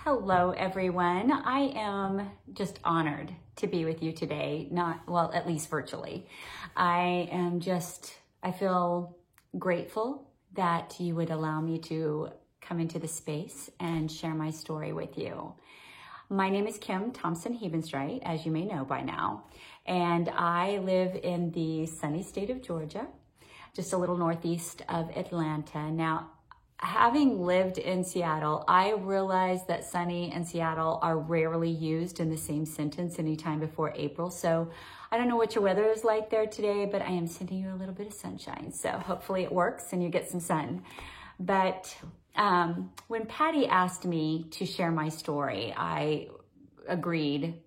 Hello, everyone. I am just honored to be with you today, well, at least virtually. I feel grateful that you would allow me to come into the space and share my story with you. My name is Kim Thompson Hebenstreit, as you may know by now, and I live in the sunny state of Georgia, just a little northeast of Atlanta. Now, having lived in Seattle, I realize that sunny and Seattle are rarely used in the same sentence anytime before April. So I don't know what your weather is like there today, but I am sending you a little bit of sunshine. So hopefully it works and you get some sun. But when Patty asked me to share my story, I agreed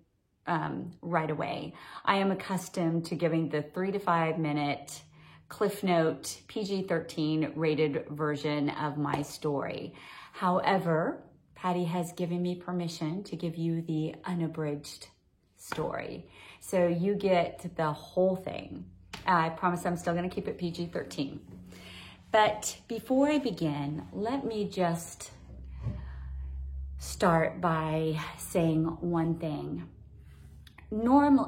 right away. I am accustomed to giving the 3 to 5 minute Cliff Note PG-13 rated version of my story. However, Patty has given me permission to give you the unabridged story. So you get the whole thing. I promise I'm still going to keep it PG-13. But before I begin, let me just start by saying one thing.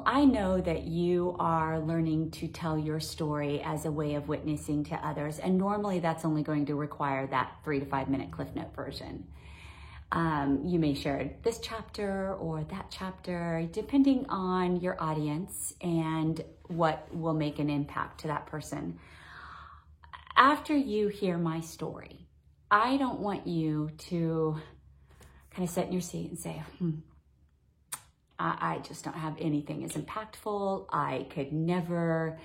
I know that you are learning to tell your story as a way of witnessing to others, and normally that's only going to require that 3 to 5 minute Cliff Note version. You may share this chapter or that chapter, depending on your audience and what will make an impact to that person. After you hear my story, I don't want you to kind of sit in your seat and say, I just don't have anything as impactful. I could never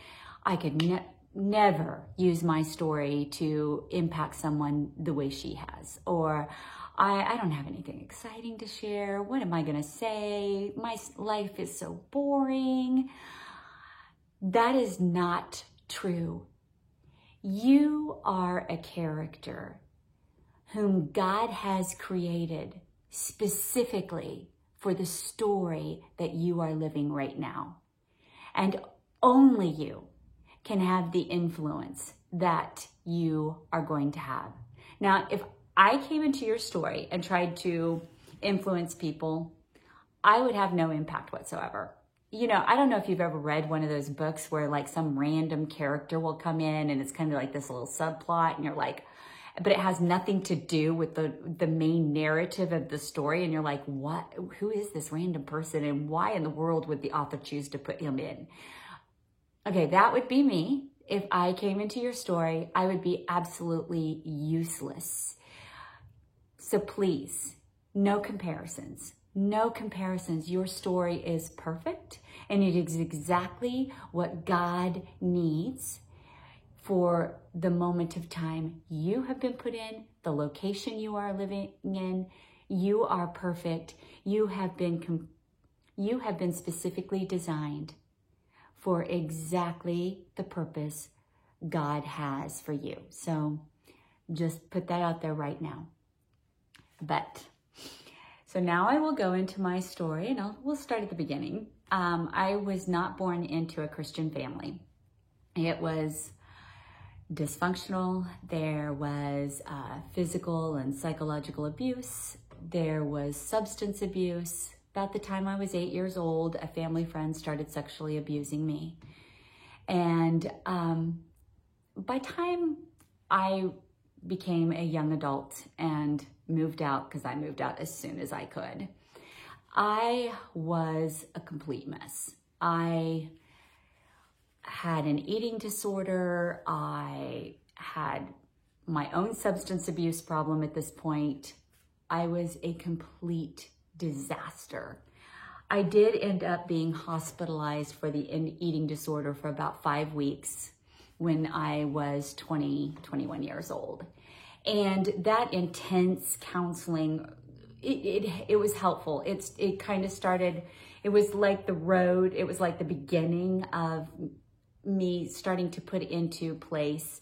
use my story to impact someone the way she has. Or I don't have anything exciting to share. What am I going to say? My life is so boring. That is not true. You are a character whom God has created specifically for the story that you are living right now. And only you can have the influence that you are going to have. Now, if I came into your story and tried to influence people, I would have no impact whatsoever. You know, I don't know if you've ever read one of those books where like some random character will come in and it's kind of like this little subplot and you're like, but it has nothing to do with the main narrative of the story. And you're like, what? Who is this random person? And why in the world would the author choose to put him in? Okay, that would be me. If I came into your story, I would be absolutely useless. So please, no comparisons. No comparisons. Your story is perfect and it is exactly what God needs for the moment of time you have been put in, the location you are living in. You are perfect. You have been specifically designed for exactly the purpose God has for you. So just put that out there right now. So now I will go into my story and we'll start at the beginning. I was not born into a Christian family. It was dysfunctional. There was physical and psychological abuse. There was substance abuse. About the time I was 8 years old, a family friend started sexually abusing me. And by time I became a young adult and moved out, because I moved out as soon as I could, I was a complete mess. I had an eating disorder. I had my own substance abuse problem at this point. I was a complete disaster. I did end up being hospitalized for the eating disorder for about 5 weeks when I was 21 years old. And that intense counseling, it was helpful. It kind of started, it was like the road, it was like the beginning of me starting to put into place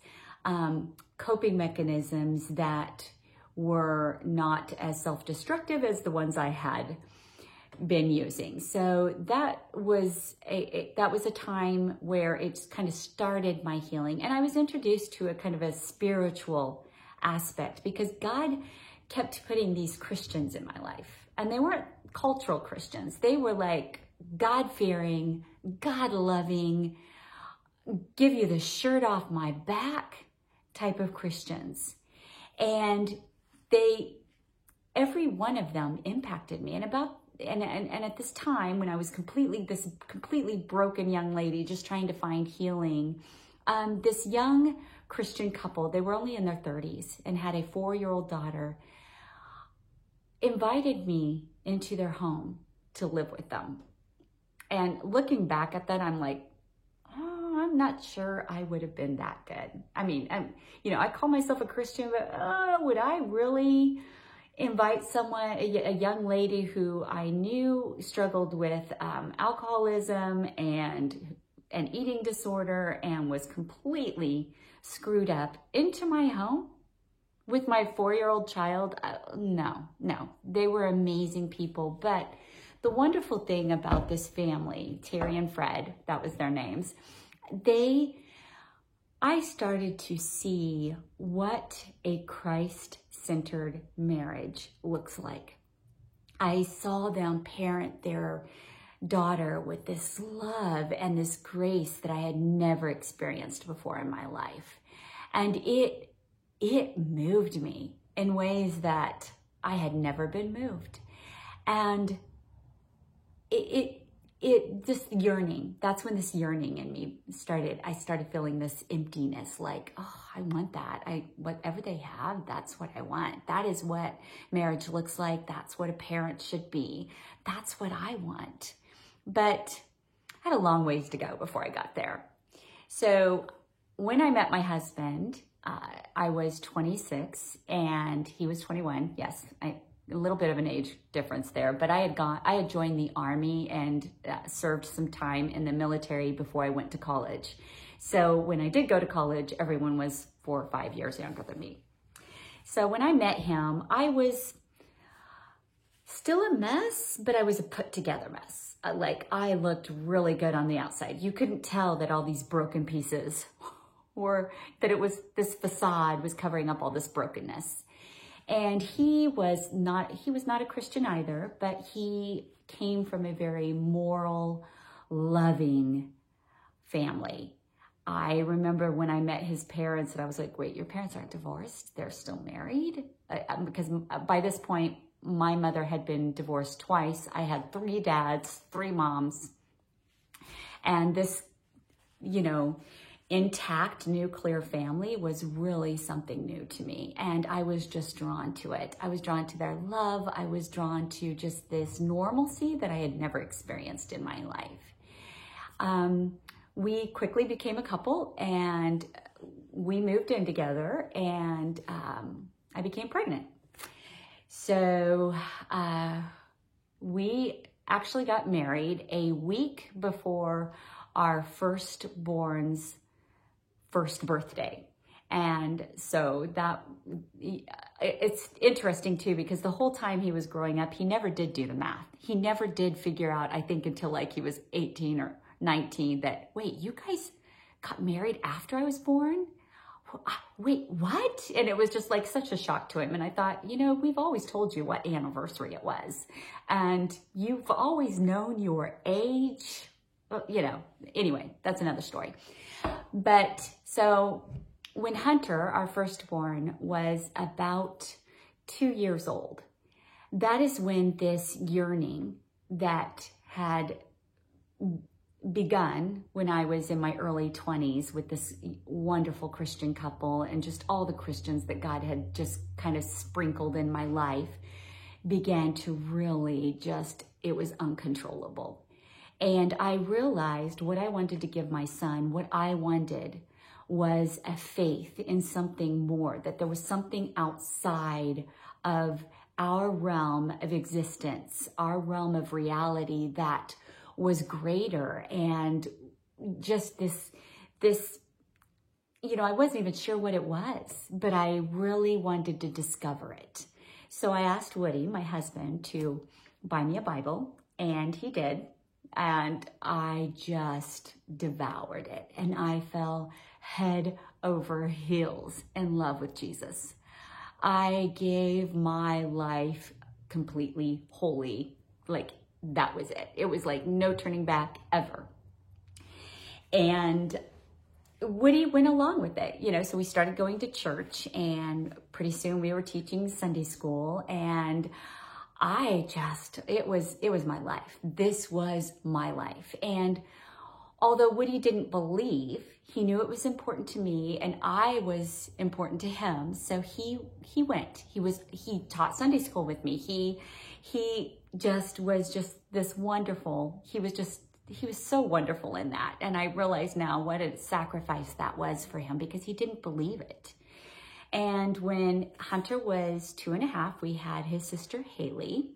coping mechanisms that were not as self-destructive as the ones I had been using. So that was a time where it kind of started my healing. And I was introduced to a kind of a spiritual aspect because God kept putting these Christians in my life. And they weren't cultural Christians. They were like God-fearing, God-loving, give you the shirt off my back type of Christians. And every one of them impacted me. And at this time, when I was this completely broken young lady just trying to find healing, this young Christian couple, they were only in their 30s and had a 4-year-old daughter, invited me into their home to live with them. And looking back at that, I'm like, oh, I'm not sure I would have been that good. I mean, I call myself a Christian, but would I really invite someone, a young lady who I knew struggled with alcoholism and an eating disorder and was completely screwed up, into my home with my 4-year-old child? No. They were amazing people. But the wonderful thing about this family, Terry and Fred, that was their names, I started to see what a Christ-centered marriage looks like. I saw them parent their daughter with this love and this grace that I had never experienced before in my life. And it moved me in ways that I had never been moved. And it just yearning, that's when this yearning in me started. I started feeling this emptiness, like, oh, I want that. Whatever they have, that's what I want. That is what marriage looks like. That's what a parent should be. That's what I want. But I had a long ways to go before I got there. So when I met my husband, I was 26 and he was 21. Yes, a little bit of an age difference there, but I had joined the Army and served some time in the military before I went to college. So when I did go to college, everyone was 4 or 5 years younger than me. So when I met him, I was still a mess, but I was a put together mess. Like, I looked really good on the outside. You couldn't tell that all these broken pieces or that this facade was covering up all this brokenness. And he was not a Christian either, but he came from a very moral, loving family. I remember when I met his parents and I was like, wait, your parents aren't divorced? They're still married? Because by this point, my mother had been divorced twice. I had 3 dads, 3 moms. And this, intact nuclear family was really something new to me. And I was just drawn to it. I was drawn to their love. I was drawn to just this normalcy that I had never experienced in my life. We quickly became a couple and we moved in together, and I became pregnant. So we actually got married a week before our firstborn's first birthday. And so it's interesting too, because the whole time he was growing up, he never did do the math. He never did figure out, I think until like he was 18 or 19, that, wait, you guys got married after I was born? Wait, what? And it was just like such a shock to him. And I thought, we've always told you what anniversary it was. And you've always known your age. Well, anyway, that's another story. But so when Hunter, our firstborn, was about 2 years old, that is when this yearning that had begun when I was in my early 20s with this wonderful Christian couple and just all the Christians that God had just kind of sprinkled in my life, began to really it was uncontrollable. And I realized what I wanted to give my son, what I wanted was a faith in something more, that there was something outside of our realm of existence, our realm of reality that was greater. And just this, I wasn't even sure what it was, but I really wanted to discover it. So I asked Woody, my husband, to buy me a Bible, and he did. And I just devoured it. And I fell head over heels in love with Jesus. I gave my life completely wholly. Like, that was it. It was like no turning back ever. And Woody went along with it, you know, so we started going to church, and pretty soon we were teaching Sunday school, and it was my life. This was my life. And although Woody didn't believe, he knew it was important to me, and I was important to him. So he went. He taught Sunday school with me. He was this wonderful. He was so wonderful in that. And I realize now what a sacrifice that was for him, because he didn't believe it. And when Hunter was 2.5, we had his sister Haley.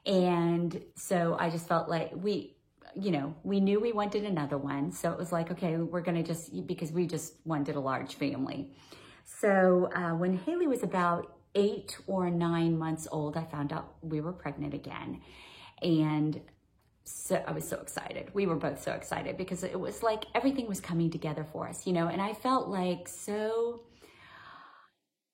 And so I just felt like we knew we wanted another one. So it was like, okay, we're going to because we just wanted a large family. So when Haley was about 8 or 9 months old, I found out we were pregnant again. And so I was so excited. We were both so excited, because it was like everything was coming together for us, you know, and I felt like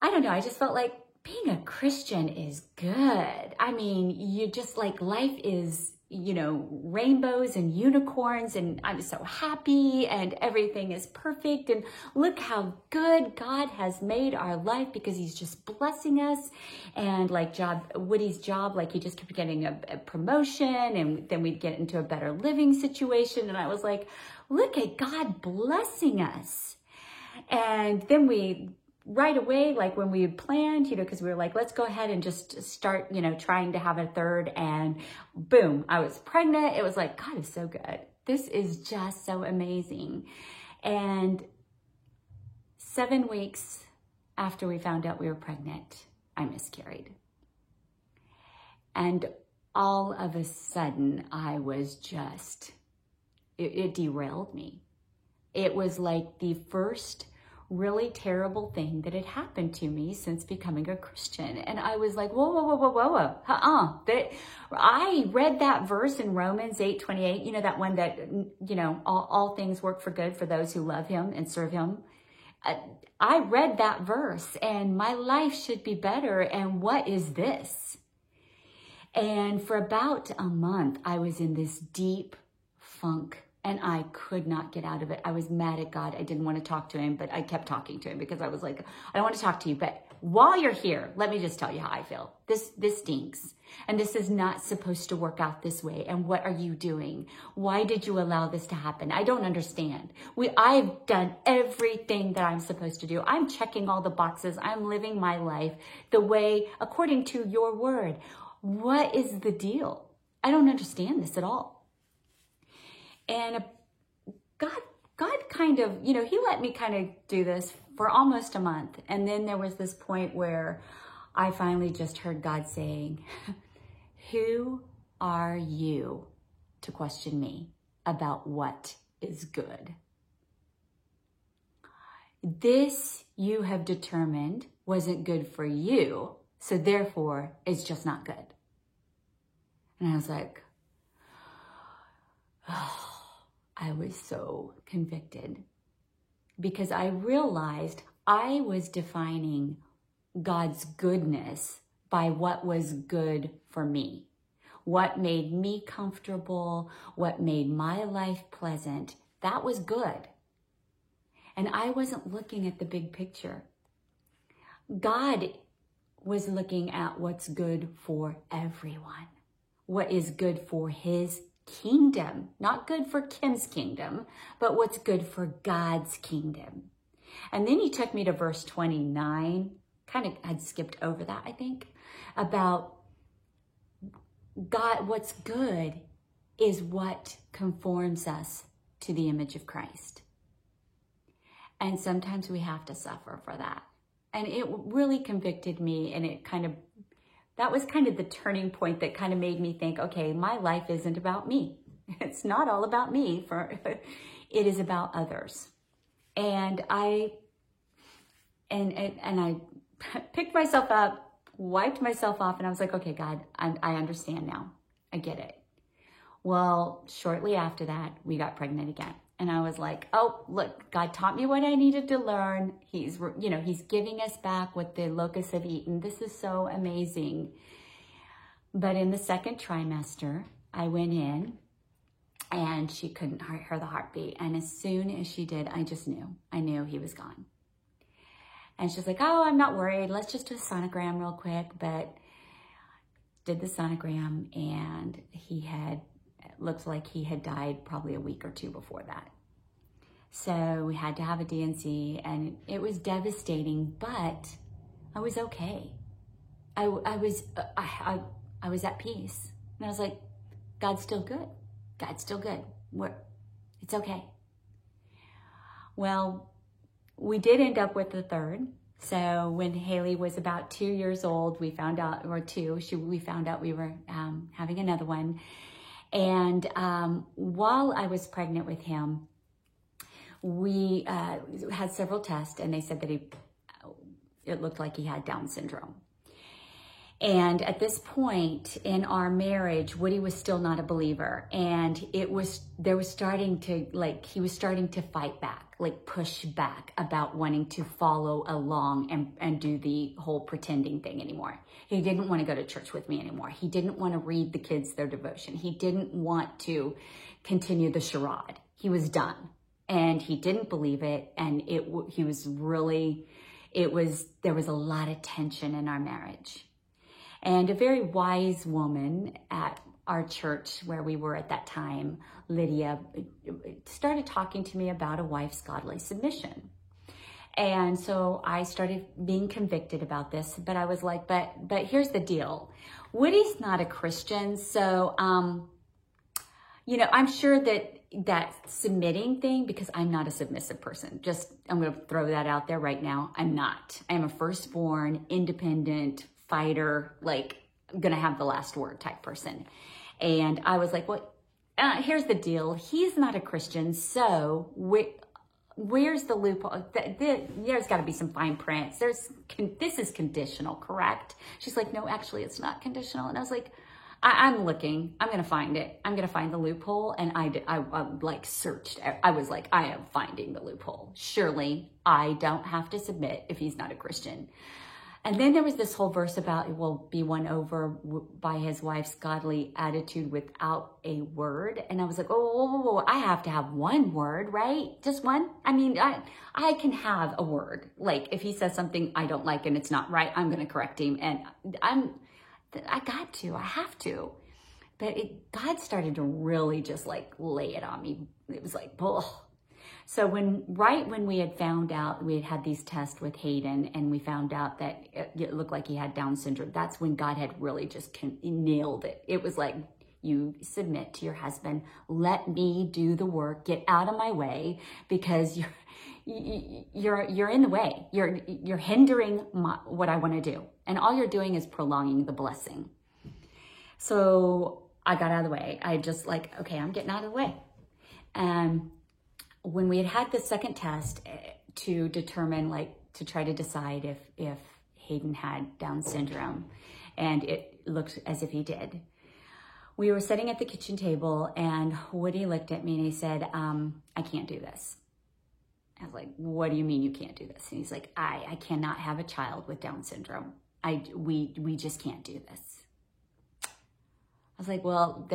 I don't know, I just felt like being a Christian is good. I mean, you just like, life is, you know, rainbows and unicorns, and I'm so happy, and everything is perfect, and look how good God has made our life, because he's just blessing us. And like Woody's job, like he just kept getting a promotion, and then we'd get into a better living situation. And I was like, look at God blessing us. And then right away, like when we had planned, you know, because we were like, let's go ahead and just start, you know, trying to have a third, and boom, I was pregnant. It was like, God is so good. This is just so amazing. And 7 weeks after we found out we were pregnant, I miscarried. And all of a sudden, I was just, it derailed me. It was like the first really terrible thing that had happened to me since becoming a Christian. And I was like, whoa. I read that verse in Romans 8:28, you know, that one that, you know, all things work for good for those who love him and serve him. I read that verse, and my life should be better. And what is this? And for about a month, I was in this deep funk, and I could not get out of it. I was mad at God. I didn't want to talk to him, but I kept talking to him, because I was like, I don't want to talk to you, but while you're here, let me just tell you how I feel. This stinks. And this is not supposed to work out this way. And what are you doing? Why did you allow this to happen? I don't understand. I've done everything that I'm supposed to do. I'm checking all the boxes. I'm living my life the way, according to your word. What is the deal? I don't understand this at all. And God kind of, you know, he let me kind of do this for almost a month. And then there was this point where I finally just heard God saying, who are you to question me about what is good? This you have determined wasn't good for you, so therefore it's just not good. And I was like, oh. I was so convicted, because I realized I was defining God's goodness by what was good for me, what made me comfortable, what made my life pleasant. That was good. And I wasn't looking at the big picture. God was looking at what's good for everyone, what is good for his kingdom, not good for Kim's kingdom, but what's good for God's kingdom. And then he took me to verse 29, kind of had skipped over that, I think, about God. What's good is what conforms us to the image of Christ. And sometimes we have to suffer for that. And it really convicted me, and that was kind of the turning point that kind of made me think, okay, my life isn't about me. It's not all about me. It is about others. And I picked myself up, wiped myself off, and I was like, okay, God, I understand now. I get it. Well, shortly after that, we got pregnant again. And I was like, oh, look, God taught me what I needed to learn. He's giving us back what the locusts have eaten. This is so amazing. But in the second trimester, I went in and she couldn't hear the heartbeat. And as soon as she did, I just knew. I knew he was gone. And she's like, oh, I'm not worried. Let's just do a sonogram real quick. But did the sonogram, and it looked like he had died probably a week or two before that. So we had to have a D&C, and it was devastating, but I was okay. I was at peace. And I was like, God's still good. God's still good. It's okay. Well, we did end up with the third. So when Haley was about 2 years old, we found out, we found out we were having another one. And while I was pregnant with him, we had several tests, and they said that it looked like he had Down syndrome. And at this point in our marriage, Woody was still not a believer. And he was starting to fight back, like push back about wanting to follow along and do the whole pretending thing anymore. He didn't want to go to church with me anymore. He didn't want to read the kids their devotion. He didn't want to continue the charade. He was done, and he didn't believe it. And there was a lot of tension in our marriage. And a very wise woman at our church where we were at that time, Lydia, started talking to me about a wife's godly submission. And so I started being convicted about this, but I was like, but here's the deal. Woody's not a Christian, so, I'm sure that submitting thing, because I'm not a submissive person. I'm going to throw that out there right now. I'm not. I'm a firstborn, independent, fighter, like gonna have the last word type person. And I was like, well, here's the deal. He's not a Christian, so where's the loophole? There's got to be some fine prints. This is conditional, correct? She's like, no, actually, it's not conditional. And I was like, I'm looking. I'm gonna find it. I'm gonna find the loophole. And I searched. I was like, I am finding the loophole. Surely I don't have to submit if he's not a Christian. And then there was this whole verse about, will be won over by his wife's godly attitude without a word. And I was like, oh, I have to have one word, right? Just one? I mean, I can have a word. Like if he says something I don't like and it's not right, I'm going to correct him. And I have to. But God started to really just like lay it on me. It was like, oh. So right when we had found out, we had had these tests with Hayden, and we found out that it looked like he had Down syndrome, that's when God had really just nailed it. It was like, you submit to your husband, let me do the work, get out of my way, because you're in the way. You're hindering what I want to do. And all you're doing is prolonging the blessing. So I got out of the way. I just like, okay, I'm getting out of the way. When we had the second test to determine, to try to decide if Hayden had Down syndrome, and it looked as if he did, we were sitting at the kitchen table, and Woody looked at me and he said, I can't do this. I was like, what do you mean you can't do this? And he's like, I cannot have a child with Down syndrome. We just can't do this. I was like, well,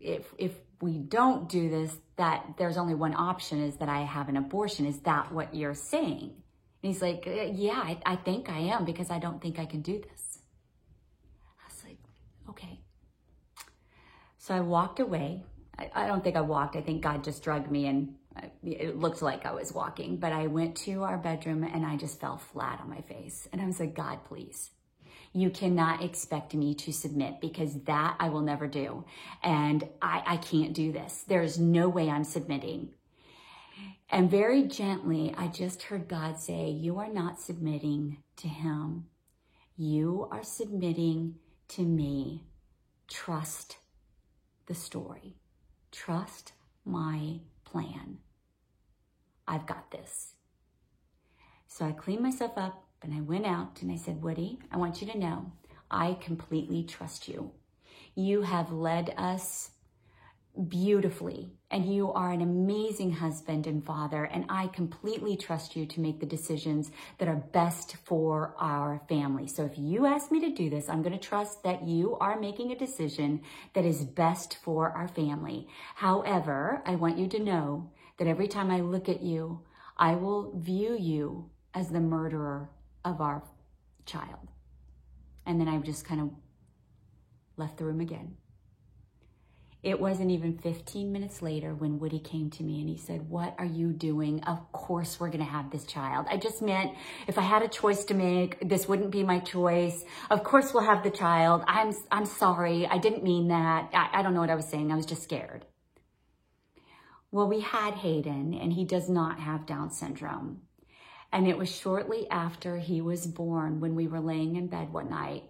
if we don't do this, that there's only one option, is that I have an abortion. Is that what you're saying? And he's like, yeah, I think I am, because I don't think I can do this. I was like, okay. So I walked away. I don't think I walked. I think God just drugged me, and it looked like I was walking. But I went to our bedroom, and I just fell flat on my face. And I was like, God, please. You cannot expect me to submit, because that I will never do. And I can't do this. There's no way I'm submitting. And very gently, I just heard God say, you are not submitting to him. You are submitting to me. Trust the story. Trust my plan. I've got this. So I cleaned myself up. And I went out and I said, Woody, I want you to know, I completely trust you. You have led us beautifully, and you are an amazing husband and father, and I completely trust you to make the decisions that are best for our family. So if you ask me to do this, I'm going to trust that you are making a decision that is best for our family. However, I want you to know that every time I look at you, I will view you as the murderer of our child. And then I just kind of left the room again. It wasn't even 15 minutes later when Woody came to me and he said, "What are you doing? Of course we're going to have this child. I just meant if I had a choice to make, this wouldn't be my choice. Of course we'll have the child. I'm sorry. I didn't mean that." I don't know what I was saying. I was just scared. Well, we had Hayden, and he does not have Down syndrome. And it was shortly after he was born, when we were laying in bed one night,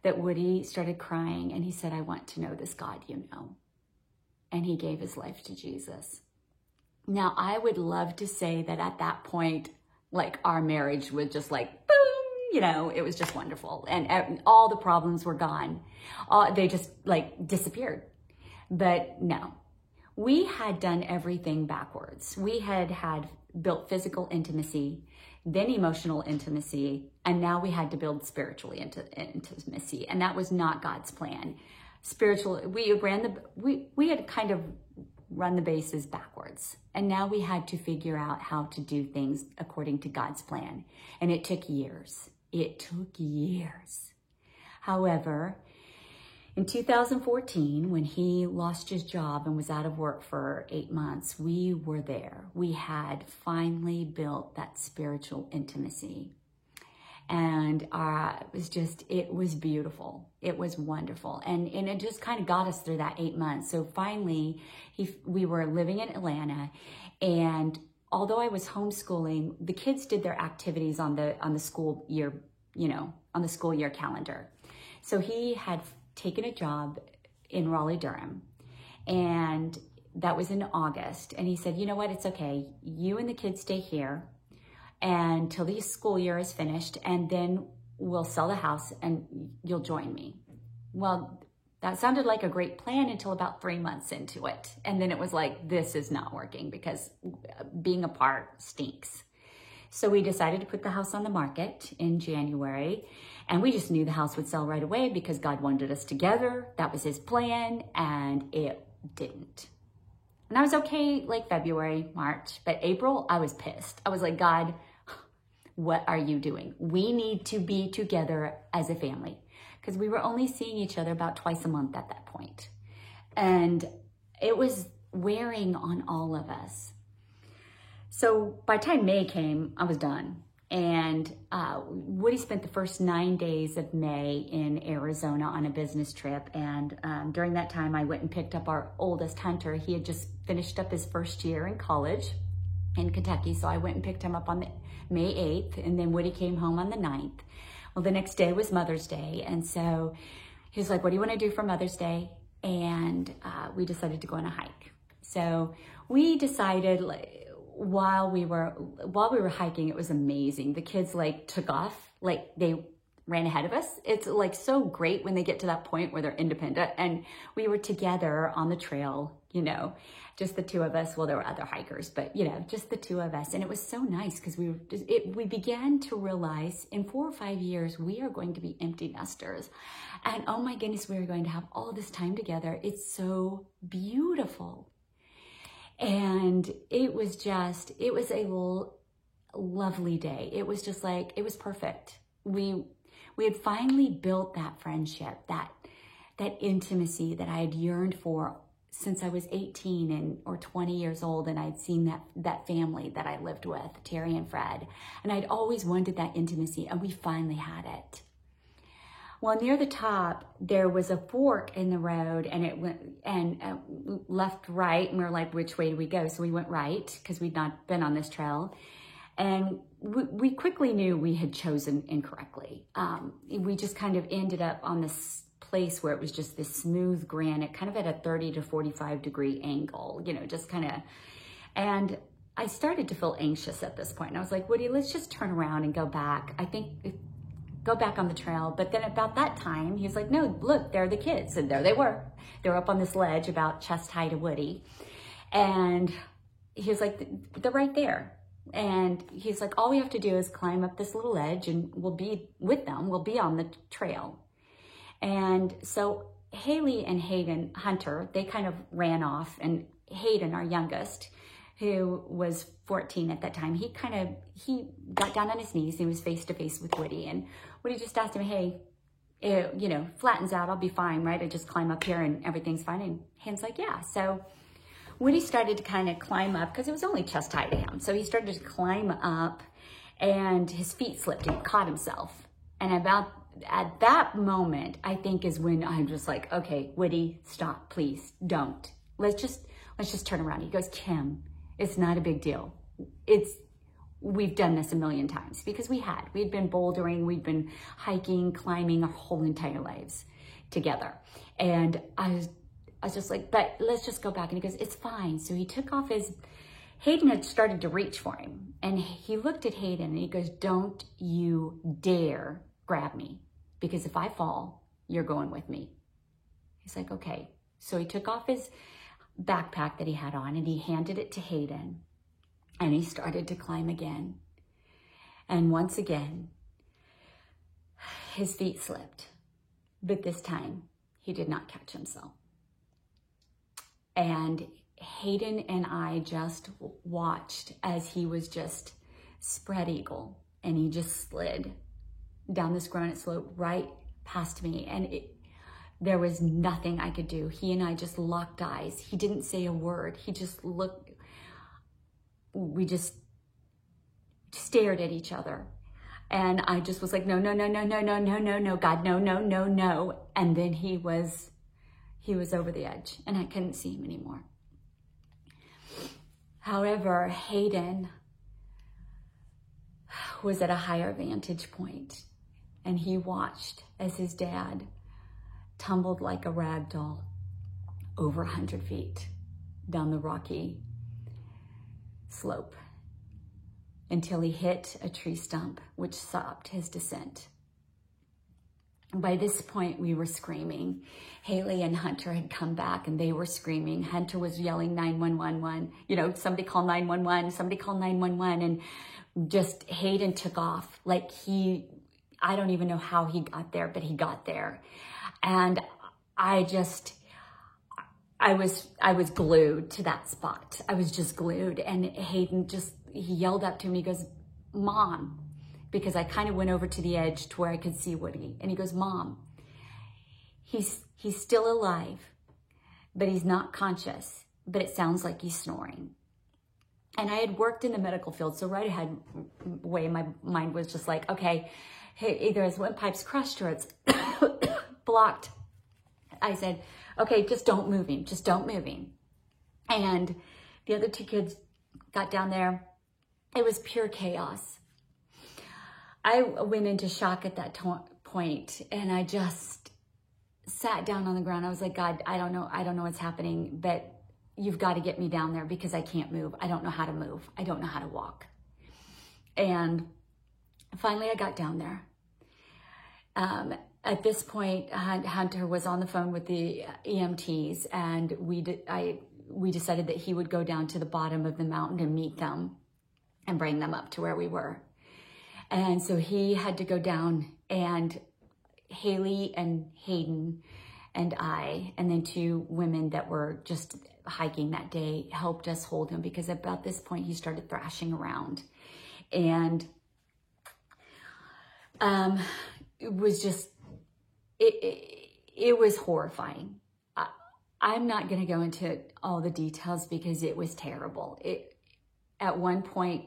that Woody started crying and he said, "I want to know this God you know." And he gave his life to Jesus. Now, I would love to say that at that point, like, our marriage was just like, boom, you know, it was just wonderful. And all the problems were gone. They just like disappeared. But no, we had done everything backwards. We had built physical intimacy, then emotional intimacy, and now we had to build spiritual intimacy. And that was not God's plan. We had kind of run the bases backwards. And now we had to figure out how to do things according to God's plan. And it took years. It took years. However, in 2014, when he lost his job and was out of work for 8 months, we were there. We had finally built that spiritual intimacy. And it was beautiful. It was wonderful. And it just kind of got us through that 8 months. So finally, we were living in Atlanta. And although I was homeschooling, the kids did their activities on the school year, on the school year calendar. So he had taken a job in Raleigh-Durham. And that was in August. And he said, "You know what? It's okay. You and the kids stay here until the school year is finished, and then we'll sell the house and you'll join me." Well, that sounded like a great plan until about 3 months into it. And then it was like, this is not working because being apart stinks. So we decided to put the house on the market in January, and we just knew the house would sell right away because God wanted us together. That was his plan, and it didn't. And I was okay like February, March, but April, I was pissed. I was like, "God, what are you doing? We need to be together as a family," because we were only seeing each other about twice a month at that point. And it was wearing on all of us. So by the time May came, I was done. And Woody spent the first 9 days of May in Arizona on a business trip. And during that time, I went and picked up our oldest, Hunter. He had just finished up his first year in college in Kentucky. So I went and picked him up on May 8th. And then Woody came home on the 9th. Well, the next day was Mother's Day. And so he was like, "What do you want to do for Mother's Day?" And we decided to go on a hike. So we decided, while we were hiking, it was amazing. The kids took off, they ran ahead of us. It's so great when they get to that point where they're independent. And we were together on the trail, just the two of us. Well, there were other hikers, but just the two of us. And it was so nice because we began to realize in 4 or 5 years, we are going to be empty nesters. And oh my goodness, we are going to have all this time together. It's so beautiful. And it was a lovely day. It was just it was perfect. We had finally built that friendship, that intimacy that I had yearned for since I was 18 or 20 years old, and I'd seen that family that I lived with, Terry and Fred. And I'd always wanted that intimacy, and we finally had it. Well, near the top, there was a fork in the road, and it went left, right, and we were like, which way do we go? So we went right because we'd not been on this trail. And we quickly knew we had chosen incorrectly. We just kind of ended up on this place where it was just this smooth granite, kind of at a 30 to 45 degree angle, just kind of, and I started to feel anxious at this point. And I was like, "Woody, let's just turn around and go back. I think go back on the trail. But then about that time, he was like, no, look, there are the kids. And there they were. They were up on this ledge about chest high to Woody. And he was like, they're right there. And he's like, all we have to do is climb up this little ledge and we'll be with them. We'll be on the trail. And so Haley and Hayden Hunter, they kind of ran off. And Hayden, our youngest, who was 14 at that time, he got down on his knees. He was face to face with Woody. And Woody just asked him, hey, you know, flattens out, I'll be fine, right? I just climb up here and everything's fine. And Hayden's like, yeah. So Woody started to kind of climb up because it was only chest high to him. So he started to climb up and his feet slipped and caught himself. And about at that moment, I think is when I'm just like, okay, Woody, stop, please, don't. Let's just turn around. He goes, Kim, it's not a big deal. We've done this a million times because we'd been bouldering, we'd been hiking, climbing our whole entire lives together. And I was just like, but let's just go back. And he goes, it's fine. So he took off Hayden had started to reach for him. And he looked at Hayden and he goes, don't you dare grab me, because if I fall, you're going with me. He's like, okay. So he took off his backpack that he had on and he handed it to Hayden and he started to climb again. And once again, his feet slipped, but this time he did not catch himself. And Hayden and I just watched as he was just spread eagle and he just slid down this granite slope right past me. And there was nothing I could do. He and I just locked eyes. He didn't say a word. He just looked. We just stared at each other. And I just was like, no, no, no, no, no, no, no, no, no, God, no, no, no, no. And then he was over the edge and I couldn't see him anymore. However, Hayden was at a higher vantage point and he watched as his dad tumbled like a rag doll over 100 feet down the rocky slope until he hit a tree stump, which stopped his descent. By this point, we were screaming. Haley and Hunter had come back and they were screaming. Hunter was yelling 911, you know, somebody call 911, somebody call 911. And just Hayden took off like I don't even know how he got there, but he got there. And I was glued to that spot. I was just glued. And Hayden he yelled up to me, he goes, Mom, because I kind of went over to the edge to where I could see Woody. And he goes, Mom, he's still alive, but he's not conscious, but it sounds like he's snoring. And I had worked in the medical field, so right ahead way my mind was just like, okay, hey, either his windpipe's crushed or it's blocked. I said, okay, just don't move him. Just don't move him. And the other two kids got down there. It was pure chaos. I went into shock at that point and I just sat down on the ground. I was like, God, I don't know what's happening, but you've got to get me down there because I can't move. I don't know how to move. I don't know how to walk. And finally I got down there. At this point, Hunter was on the phone with the EMTs and we decided that he would go down to the bottom of the mountain and meet them and bring them up to where we were. And so he had to go down and Haley and Hayden and I, and then two women that were just hiking that day helped us hold him because about this point he started thrashing around. And it was just, it was horrifying. I'm not going to go into all the details because it was terrible. At one point,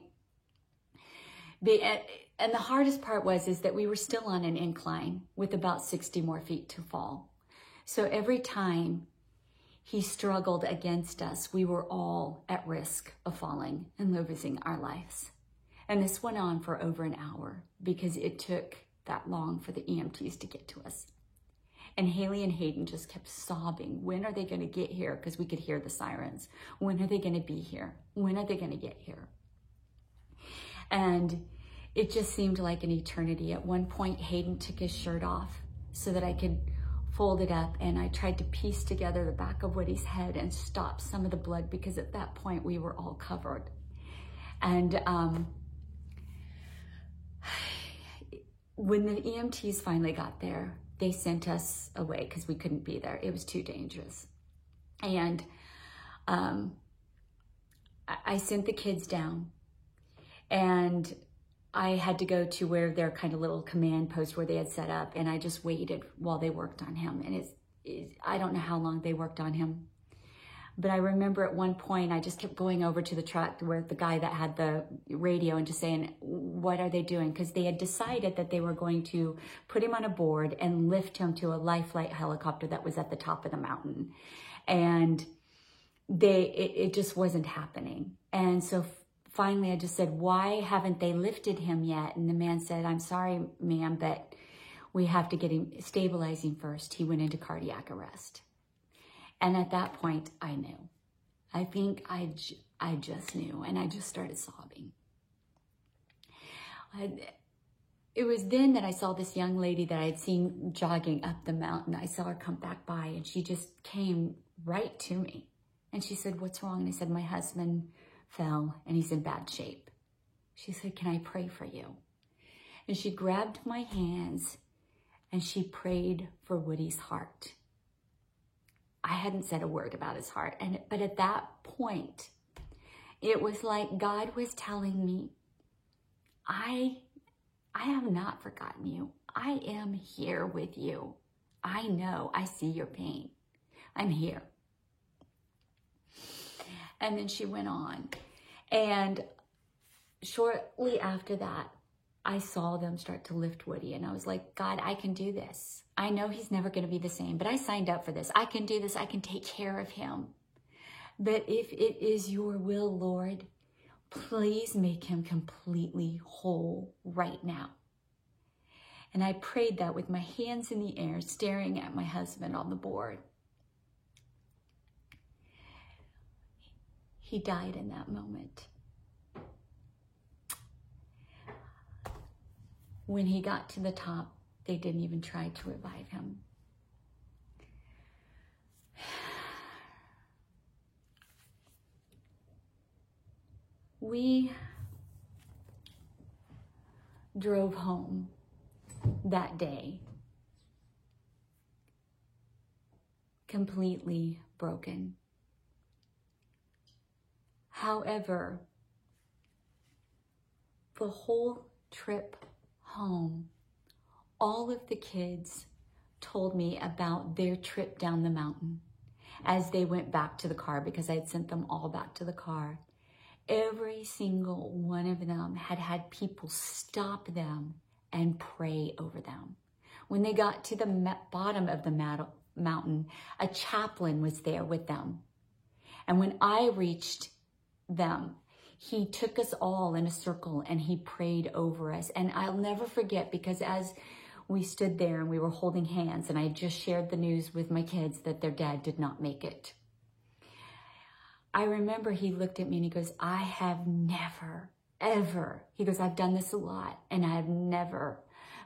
and the hardest part is that we were still on an incline with about 60 more feet to fall. So every time he struggled against us, we were all at risk of falling and losing our lives. And this went on for over an hour because it took that long for the EMTs to get to us. And Haley and Hayden just kept sobbing. When are they going to get here? Because we could hear the sirens. When are they going to be here? When are they going to get here? And It just seemed like an eternity. At one point, Hayden took his shirt off so that I could fold it up, and I tried to piece together the back of Woody's head and stop some of the blood, because at that point we were all covered. And when the EMTs finally got there, they sent us away because we couldn't be there. It was too dangerous. And I sent the kids down, and I had to go to where their kind of little command post where they had set up, and I just waited while they worked on him. And I don't know how long they worked on him, but I remember at one point I just kept going over to the truck where the guy that had the radio and just saying, what are they doing? Because they had decided that they were going to put him on a board and lift him to a life flight helicopter that was at the top of the mountain. And it just wasn't happening. And so finally, I just said, why haven't they lifted him yet? And the man said, I'm sorry, ma'am, but we have to get him stabilizing first. He went into cardiac arrest. And at that point, I knew. I think I just knew, and I just started sobbing. It was then that I saw this young lady that I had seen jogging up the mountain. I saw her come back by, and she just came right to me. And she said, what's wrong? And I said, my husband fell and he's in bad shape. She said, can I pray for you? And she grabbed my hands and she prayed for Woody's heart. I hadn't said a word about his heart. But at that point, it was like God was telling me, I have not forgotten you. I am here with you. I know, I see your pain. I'm here. And then she went on. And shortly after that, I saw them start to lift Woody. And I was like, God, I can do this. I know he's never going to be the same, but I signed up for this. I can do this. I can take care of him. But if it is your will, Lord, please make him completely whole right now. And I prayed that with my hands in the air, staring at my husband on the board. He died in that moment. When he got to the top, they didn't even try to revive him. We drove home that day completely broken. However, the whole trip home, all of the kids told me about their trip down the mountain as they went back to the car, because I had sent them all back to the car. Every single one of them had had people stop them and pray over them. When they got to the bottom of the mountain, a chaplain was there with them. And when I reached them, he took us all in a circle and he prayed over us. And I'll never forget, because as we stood there and we were holding hands, and I had just shared the news with my kids that their dad did not make it, I remember he looked at me and he goes, I have never, ever, he goes, I've done this a lot, and I have never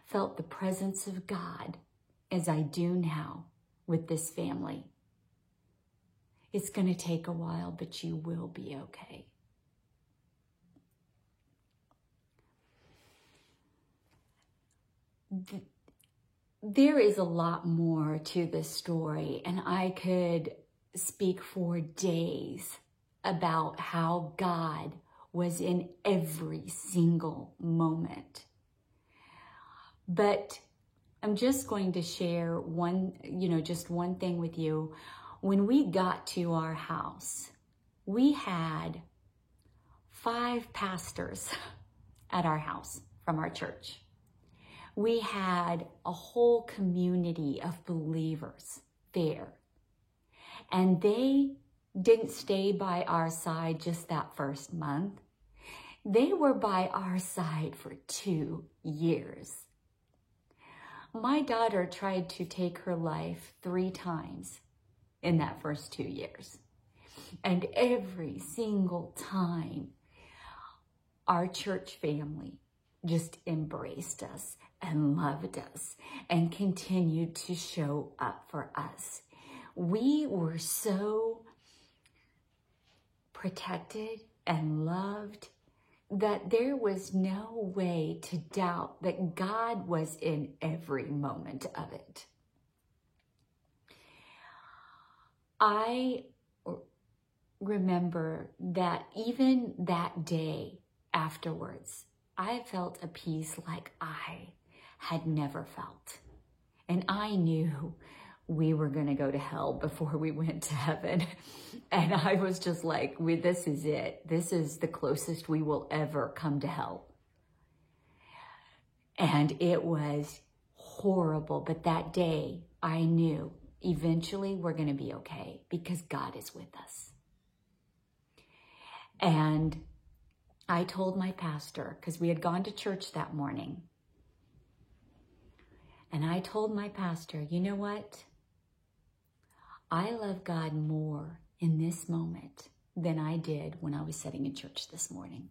felt the presence of God as I do now with this family. It's going to take a while, but you will be okay. There is a lot more to this story, and I could speak for days about how God was in every single moment. But I'm just going to share just one thing with you. When we got to our house, we had 5 pastors at our house from our church. We had a whole community of believers there. And they didn't stay by our side just that first month. They were by our side for 2 years. My daughter tried to take her life 3 times in that first 2 years. And every single time, our church family just embraced us and loved us and continued to show up for us. We were so protected and loved that there was no way to doubt that God was in every moment of it. I remember that even that day afterwards, I felt a peace like I had never felt. And I knew we were going to go to hell before we went to heaven. And I was just like, this is it. This is the closest we will ever come to hell. And it was horrible. But that day, I knew eventually we're going to be okay because God is with us. And I told my pastor, because we had gone to church that morning, and I told my pastor, you know what? I love God more in this moment than I did when I was sitting in church this morning.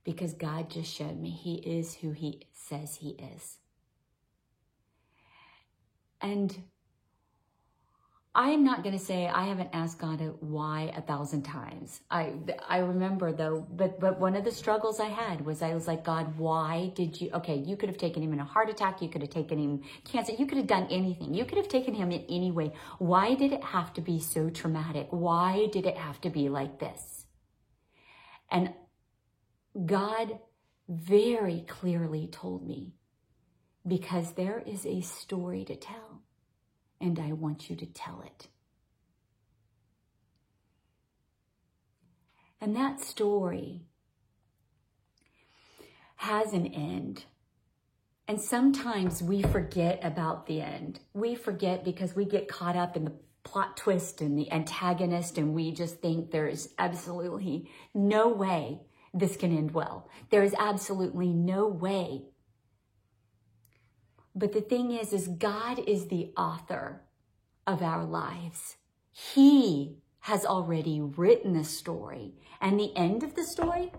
Because God just showed me He is who He says He is. And I'm not going to say I haven't asked God why 1,000 times. I remember though, but one of the struggles I had was I was like, God, why did you, okay, you could have taken him in a heart attack. You could have taken him cancer. You could have done anything. You could have taken him in any way. Why did it have to be so traumatic? Why did it have to be like this? And God very clearly told me, because there is a story to tell. And I want you to tell it. And that story has an end. And sometimes we forget about the end. We forget because we get caught up in the plot twist and the antagonist, and we just think there is absolutely no way this can end well. There is absolutely no way. But the thing is God is the author of our lives. He has already written the story. And the end of the story,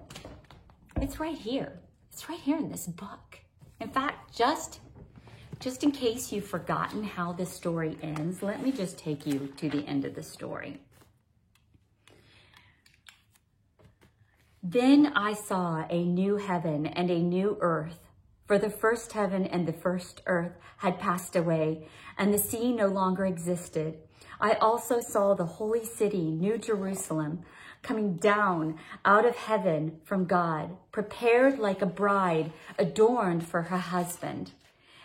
it's right here. It's right here in this book. In fact, just in case you've forgotten how this story ends, let me just take you to the end of the story. Then I saw a new heaven and a new earth. For the first heaven and the first earth had passed away, and the sea no longer existed. I also saw the holy city, New Jerusalem, coming down out of heaven from God, prepared like a bride adorned for her husband.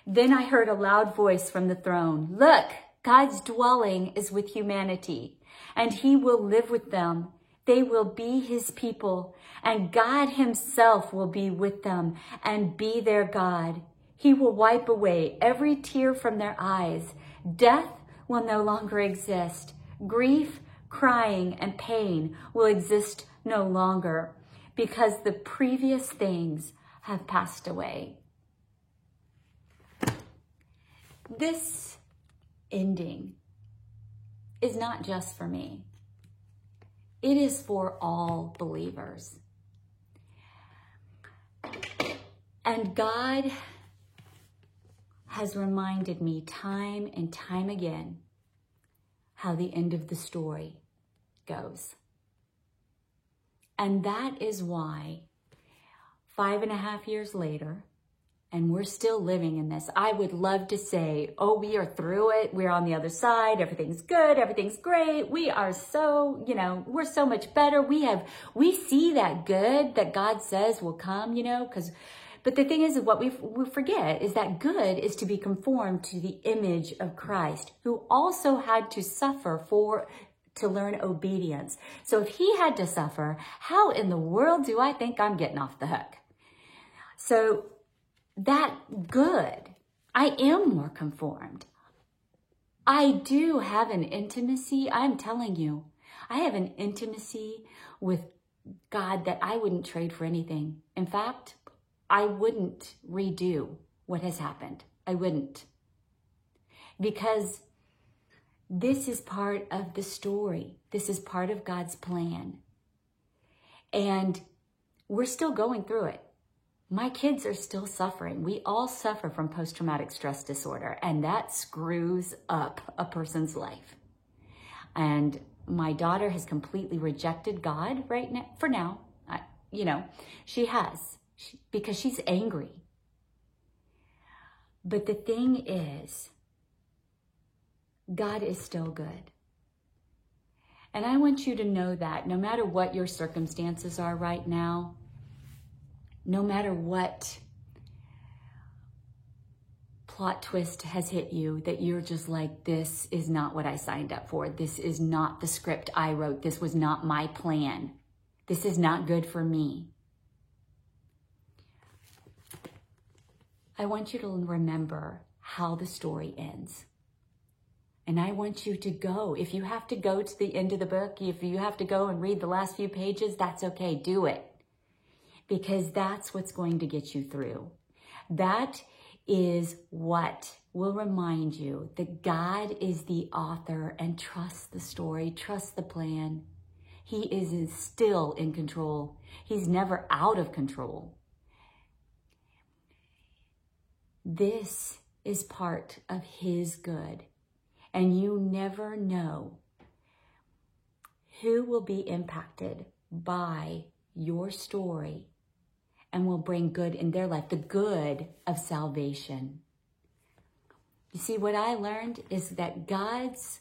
Then I heard a loud voice from the throne. Look, God's dwelling is with humanity, and he will live with them. They will be his people, and God himself will be with them and be their God. He will wipe away every tear from their eyes. Death will no longer exist. Grief, crying, and pain will exist no longer because the previous things have passed away. This ending is not just for me. It is for all believers. And God has reminded me time and time again how the end of the story goes. And that is why 5.5 years later, and we're still living in this. I would love to say, oh, we are through it. We're on the other side. Everything's good. Everything's great. We are so, we're so much better. We see that good that God says will come, but the thing is what we forget is that good is to be conformed to the image of Christ, who also had to suffer to learn obedience. So if he had to suffer, how in the world do I think I'm getting off the hook? So that good, I am more conformed. I do have an intimacy. I'm telling you, I have an intimacy with God that I wouldn't trade for anything. In fact, I wouldn't redo what has happened. I wouldn't. Because this is part of the story. This is part of God's plan. And we're still going through it. My kids are still suffering. We all suffer from post-traumatic stress disorder, and that screws up a person's life. And my daughter has completely rejected God right now, for now. She has, because she's angry. But the thing is, God is still good. And I want you to know that no matter what your circumstances are right now, no matter what plot twist has hit you, that you're just like, this is not what I signed up for. This is not the script I wrote. This was not my plan. This is not good for me. I want you to remember how the story ends. And I want you to go. If you have to go to the end of the book, if you have to go and read the last few pages, that's okay. Do it. Because that's what's going to get you through. That is what will remind you that God is the author, and trust the story, trust the plan. He is still in control. He's never out of control. This is part of His good. And you never know who will be impacted by your story and will bring good in their life, the good of salvation. You see, what I learned is that God's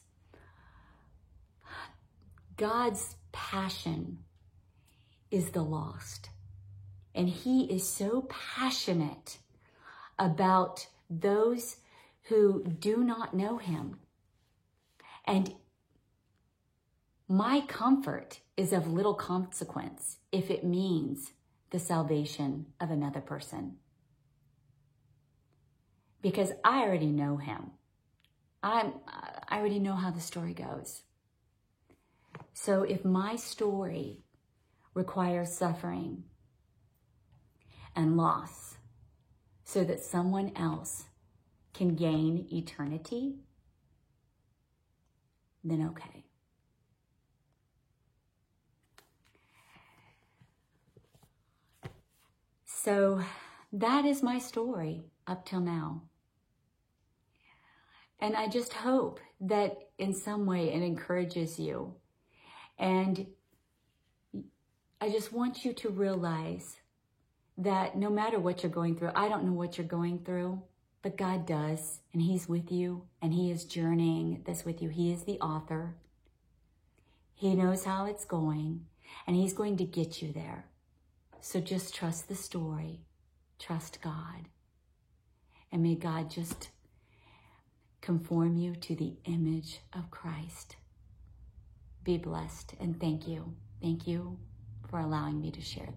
passion is the lost. And He is so passionate about those who do not know Him. And my comfort is of little consequence if it means the salvation of another person. Because I already know Him. I already know how the story goes. So if my story requires suffering and loss so that someone else can gain eternity, then okay. So that is my story up till now. And I just hope that in some way it encourages you. And I just want you to realize that no matter what you're going through, I don't know what you're going through, but God does, and He's with you, and He is journeying this with you. He is the author. He knows how it's going, and He's going to get you there. So just trust the story, trust God, and may God just conform you to the image of Christ. Be blessed, and thank you. Thank you for allowing me to share